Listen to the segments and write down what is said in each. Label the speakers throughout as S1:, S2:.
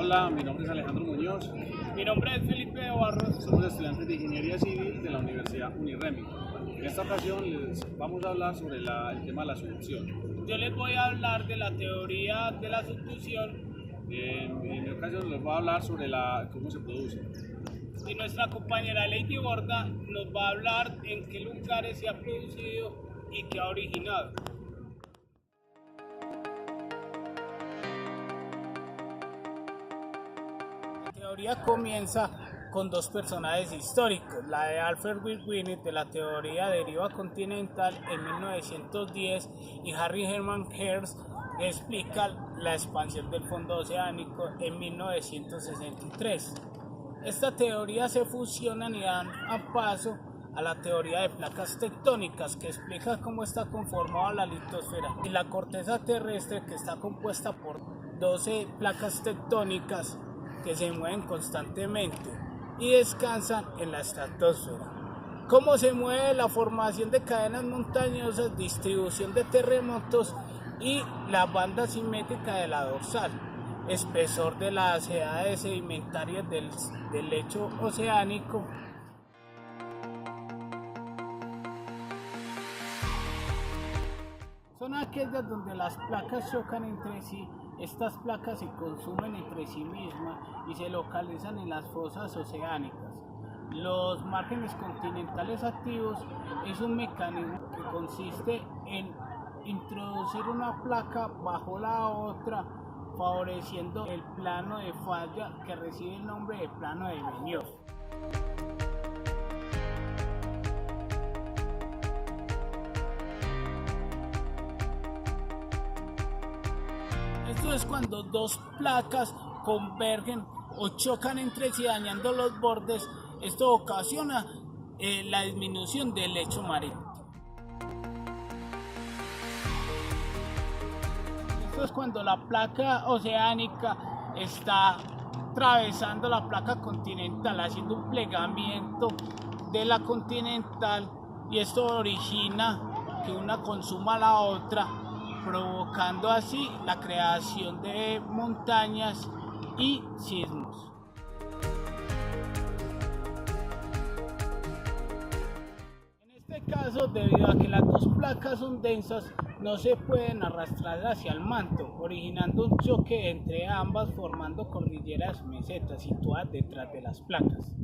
S1: Hola, mi nombre es Alejandro Muñoz.
S2: Mi nombre es Felipe de Barros.
S1: Somos estudiantes de Ingeniería Civil de la Universidad Unirremi. En esta ocasión les vamos a hablar sobre el tema de la subducción.
S2: Yo les voy a hablar de la teoría de la subducción
S1: En esta ocasión les voy a hablar sobre cómo se produce.
S2: y nuestra compañera Lady Borda nos va a hablar en qué lugares se ha producido y qué ha originado. La teoría comienza con dos personajes históricos, la de Alfred Wynne de la teoría de deriva continental en 1910 y Harry Hermann Hertz que explica la expansión del fondo oceánico en 1963. Esta teoría se fusionan y dan a paso a la teoría de placas tectónicas que explica cómo está conformada la litosfera y la corteza terrestre que está compuesta por 12 placas tectónicas que se mueven constantemente y descansan en la estratosfera. Cómo se mueve la formación de cadenas montañosas, distribución de terremotos y la banda simétrica de la dorsal, espesor de las edades sedimentarias del lecho oceánico. Son aquellas donde las placas chocan entre sí. Estas placas se consumen entre sí mismas y se localizan en las fosas oceánicas. Los márgenes continentales activos es un mecanismo que consiste en introducir una placa bajo la otra, favoreciendo el plano de falla que recibe el nombre de plano de Benioff. Esto es cuando dos placas convergen o chocan entre sí dañando los bordes. Esto ocasiona la disminución del lecho marino. Esto es cuando la placa oceánica está atravesando la placa continental, haciendo un plegamiento de la continental, y esto origina que una consuma a la otra, provocando así la creación de montañas y sismos. En este caso, debido a que las dos placas son densas, no se pueden arrastrar hacia el manto, originando un choque entre ambas, formando cordilleras mesetas situadas detrás de las placas.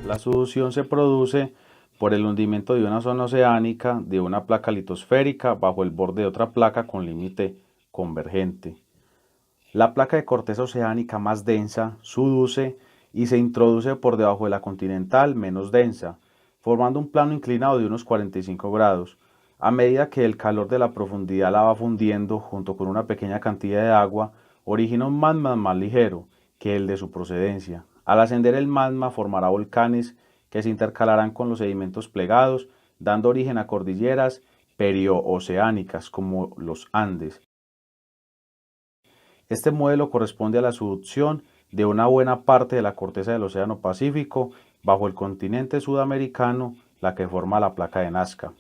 S3: La subducción se produce por el hundimiento de una zona oceánica de una placa litosférica bajo el borde de otra placa con límite convergente. La placa de corteza oceánica más densa subduce y se introduce por debajo de la continental menos densa, formando un plano inclinado de unos 45 grados. A medida que el calor de la profundidad la va fundiendo junto con una pequeña cantidad de agua, origina un magma más ligero que el de su procedencia. Al ascender el magma formará volcanes que se intercalarán con los sedimentos plegados, dando origen a cordilleras periooceánicas como los Andes. Este modelo corresponde a la subducción de una buena parte de la corteza del Océano Pacífico bajo el continente sudamericano, la que forma la placa de Nazca.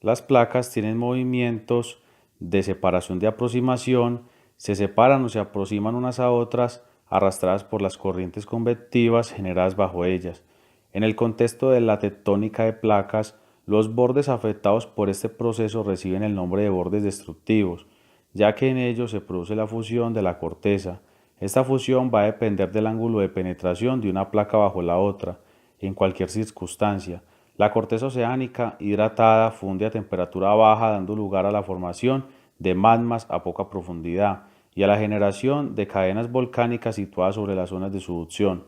S3: Las placas tienen movimientos de separación de aproximación, se separan o se aproximan unas a otras, arrastradas por las corrientes convectivas generadas bajo ellas. En el contexto de la tectónica de placas, los bordes afectados por este proceso reciben el nombre de bordes destructivos, ya que en ellos se produce la fusión de la corteza. Esta fusión va a depender del ángulo de penetración de una placa bajo la otra, en cualquier circunstancia. La corteza oceánica hidratada funde a temperatura baja, dando lugar a la formación de magmas a poca profundidad y a la generación de cadenas volcánicas situadas sobre las zonas de subducción.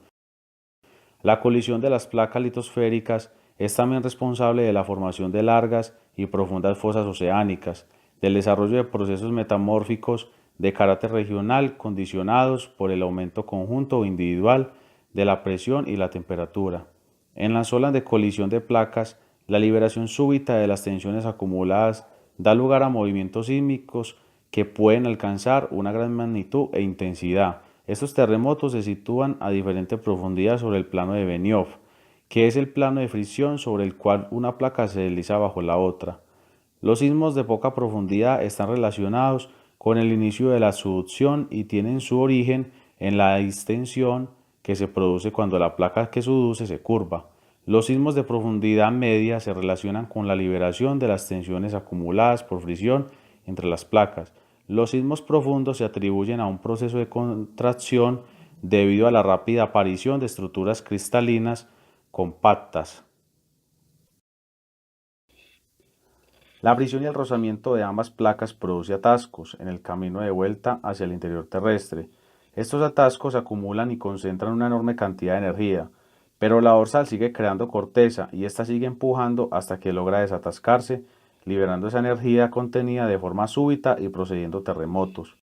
S3: La colisión de las placas litosféricas es también responsable de la formación de largas y profundas fosas oceánicas, del desarrollo de procesos metamórficos de carácter regional condicionados por el aumento conjunto o individual de la presión y la temperatura. En las olas de colisión de placas, la liberación súbita de las tensiones acumuladas da lugar a movimientos sísmicos que pueden alcanzar una gran magnitud e intensidad. Estos terremotos se sitúan a diferente profundidad sobre el plano de Benioff, que es el plano de fricción sobre el cual una placa se desliza bajo la otra. Los sismos de poca profundidad están relacionados con el inicio de la subducción y tienen su origen en la distensión que se produce cuando la placa que subduce se curva. Los sismos de profundidad media se relacionan con la liberación de las tensiones acumuladas por fricción entre las placas. Los sismos profundos se atribuyen a un proceso de contracción debido a la rápida aparición de estructuras cristalinas compactas. La fricción y el rozamiento de ambas placas produce atascos en el camino de vuelta hacia el interior terrestre. Estos atascos acumulan y concentran una enorme cantidad de energía, pero la dorsal sigue creando corteza y ésta sigue empujando hasta que logra desatascarse, liberando esa energía contenida de forma súbita y procediendo terremotos.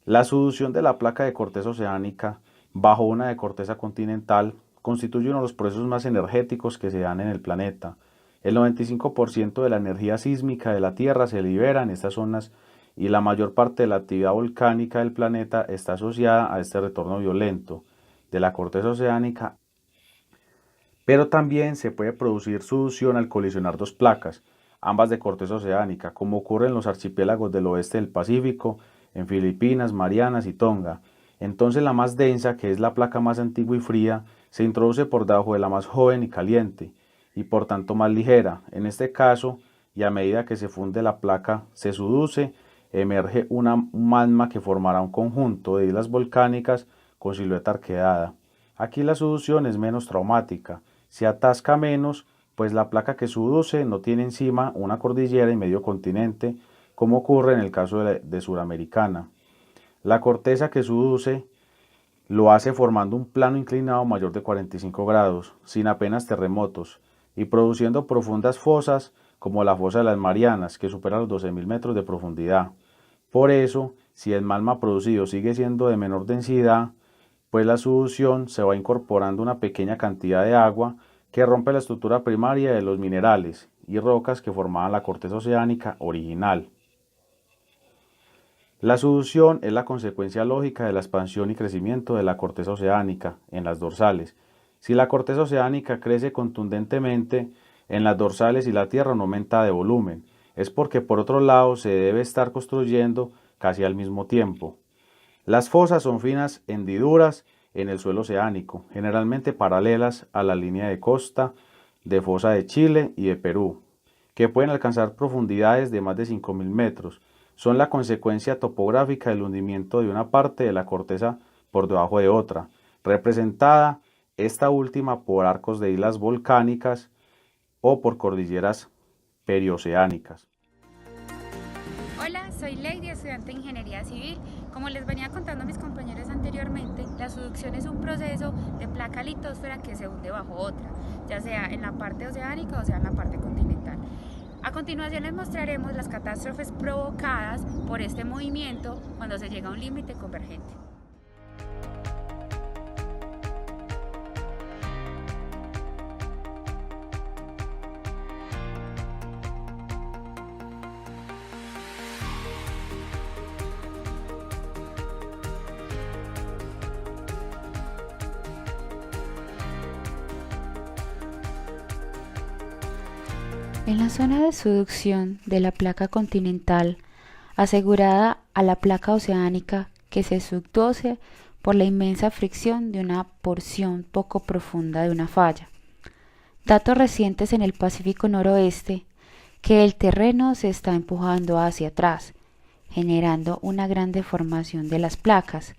S3: La subducción de la placa de corteza oceánica bajo una de corteza continental constituye uno de los procesos más energéticos que se dan en el planeta. El 95% de la energía sísmica de la Tierra se libera en estas zonas y la mayor parte de la actividad volcánica del planeta está asociada a este retorno violento de la corteza oceánica. Pero también se puede producir subducción al colisionar dos placas, ambas de corteza oceánica, como ocurre en los archipiélagos del oeste del Pacífico, en Filipinas, Marianas y Tonga. Entonces la más densa, que es la placa más antigua y fría, se introduce por debajo de la más joven y caliente, y por tanto más ligera. En este caso, y a medida que se funde la placa, se subduce, emerge un magma que formará un conjunto de islas volcánicas con silueta arqueada. Aquí la subducción es menos traumática, se atasca menos, pues la placa que subduce no tiene encima una cordillera y medio continente, como ocurre en el caso de Suramericana. La corteza que subduce lo hace formando un plano inclinado mayor de 45 grados, sin apenas terremotos, y produciendo profundas fosas como la fosa de las Marianas, que supera los 12.000 metros de profundidad. Por eso, si el magma producido sigue siendo de menor densidad, pues la subducción se va incorporando una pequeña cantidad de agua que rompe la estructura primaria de los minerales y rocas que formaban la corteza oceánica original. La subducción es la consecuencia lógica de la expansión y crecimiento de la corteza oceánica en las dorsales. Si la corteza oceánica crece contundentemente en las dorsales y la Tierra no aumenta de volumen, es porque por otro lado se debe estar construyendo casi al mismo tiempo. Las fosas son finas hendiduras en el suelo oceánico, generalmente paralelas a la línea de costa de fosa de Chile y de Perú, que pueden alcanzar profundidades de más de 5.000 metros. Son la consecuencia topográfica del hundimiento de una parte de la corteza por debajo de otra, representada esta última por arcos de islas volcánicas o por cordilleras perioceánicas.
S4: Hola, soy Lady, estudiante de Ingeniería Civil. Como les venía contando a mis compañeros anteriormente, la subducción es un proceso de placa litosfera que se hunde bajo otra, ya sea en la parte oceánica o sea en la parte continental. A continuación les mostraremos las catástrofes provocadas por este movimiento cuando se llega a un límite convergente. En la zona de subducción de la placa continental, asegurada a la placa oceánica que se subduce por la inmensa fricción de una porción poco profunda de una falla. Datos recientes en el Pacífico Noroeste, que el terreno se está empujando hacia atrás, generando una gran deformación de las placas,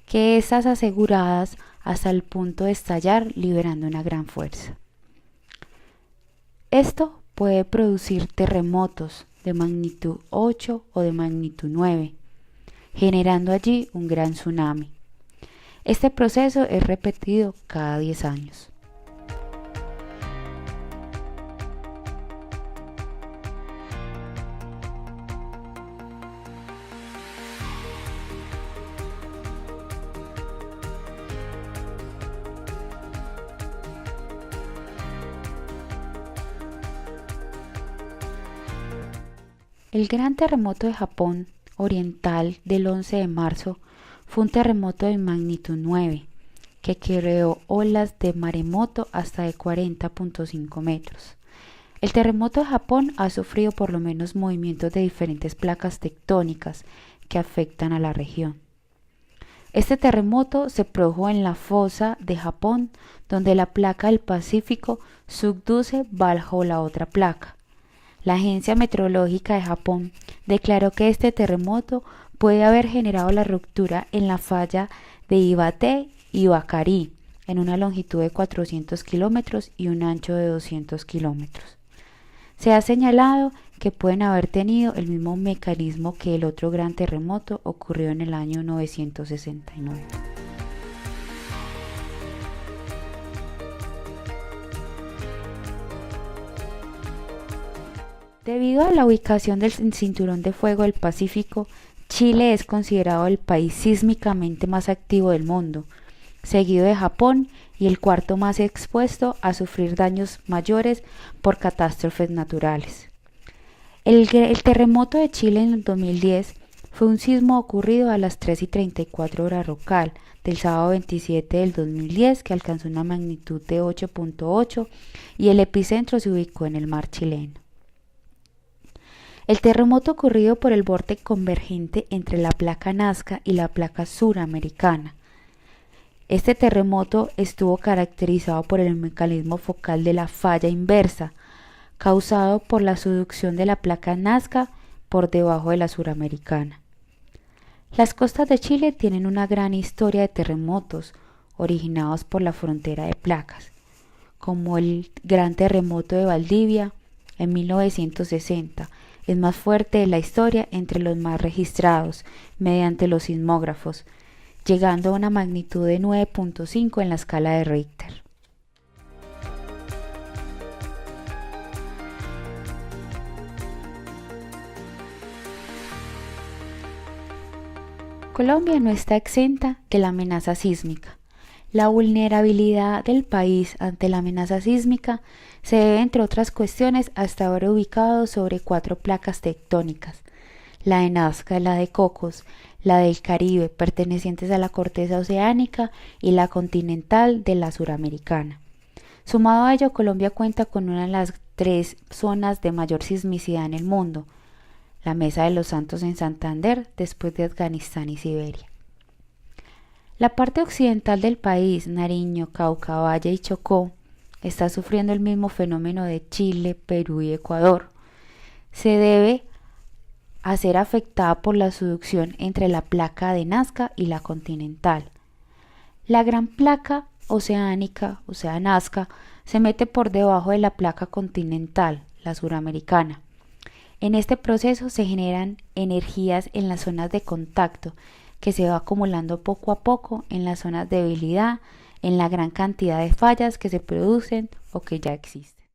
S4: que estas aseguradas hasta el punto de estallar liberando una gran fuerza. Esto puede producir terremotos de magnitud 8 o de magnitud 9, generando allí un gran tsunami. Este proceso es repetido cada 10 años. El gran terremoto de Japón oriental del 11 de marzo fue un terremoto de magnitud 9, que creó olas de maremoto hasta de 40.5 metros. El terremoto de Japón ha sufrido por lo menos movimientos de diferentes placas tectónicas que afectan a la región. Este terremoto se produjo en la fosa de Japón, donde la placa del Pacífico subduce bajo la otra placa. La Agencia Meteorológica de Japón declaró que este terremoto puede haber generado la ruptura en la falla de Iwate-Iwakari, en una longitud de 400 kilómetros y un ancho de 200 kilómetros. Se ha señalado que pueden haber tenido el mismo mecanismo que el otro gran terremoto ocurrido en el año 969. Debido a la ubicación del cinturón de fuego del Pacífico, Chile es considerado el país sísmicamente más activo del mundo, seguido de Japón y el cuarto más expuesto a sufrir daños mayores por catástrofes naturales. El terremoto de Chile en el 2010 fue un sismo ocurrido a las 3:34 horas local del sábado 27 del 2010 que alcanzó una magnitud de 8.8 y el epicentro se ubicó en el mar chileno. El terremoto ocurrido por el vórtice convergente entre la placa Nazca y la placa suramericana. Este terremoto estuvo caracterizado por el mecanismo focal de la falla inversa, causado por la subducción de la placa Nazca por debajo de la suramericana. Las costas de Chile tienen una gran historia de terremotos originados por la frontera de placas, como el gran terremoto de Valdivia en 1960, es más fuerte de la historia entre los más registrados mediante los sismógrafos, llegando a una magnitud de 9.5 en la escala de Richter. Colombia no está exenta de la amenaza sísmica. La vulnerabilidad del país ante la amenaza sísmica se debe, entre otras cuestiones, a estar ubicado sobre 4 placas tectónicas: la de Nazca, la de Cocos, la del Caribe, pertenecientes a la corteza oceánica, y la continental de la suramericana. Sumado a ello, Colombia cuenta con una de las 3 zonas de mayor sismicidad en el mundo: la Mesa de los Santos en Santander, después de Afganistán y Siberia. La parte occidental del país, Nariño, Cauca, Valle y Chocó, está sufriendo el mismo fenómeno de Chile, Perú y Ecuador. Se debe a ser afectada por la subducción entre la placa de Nazca y la continental. La gran placa oceánica, o sea Nazca, se mete por debajo de la placa continental, la suramericana. En este proceso se generan energías en las zonas de contacto, que se va acumulando poco a poco en las zonas de debilidad, en la gran cantidad de fallas que se producen o que ya existen.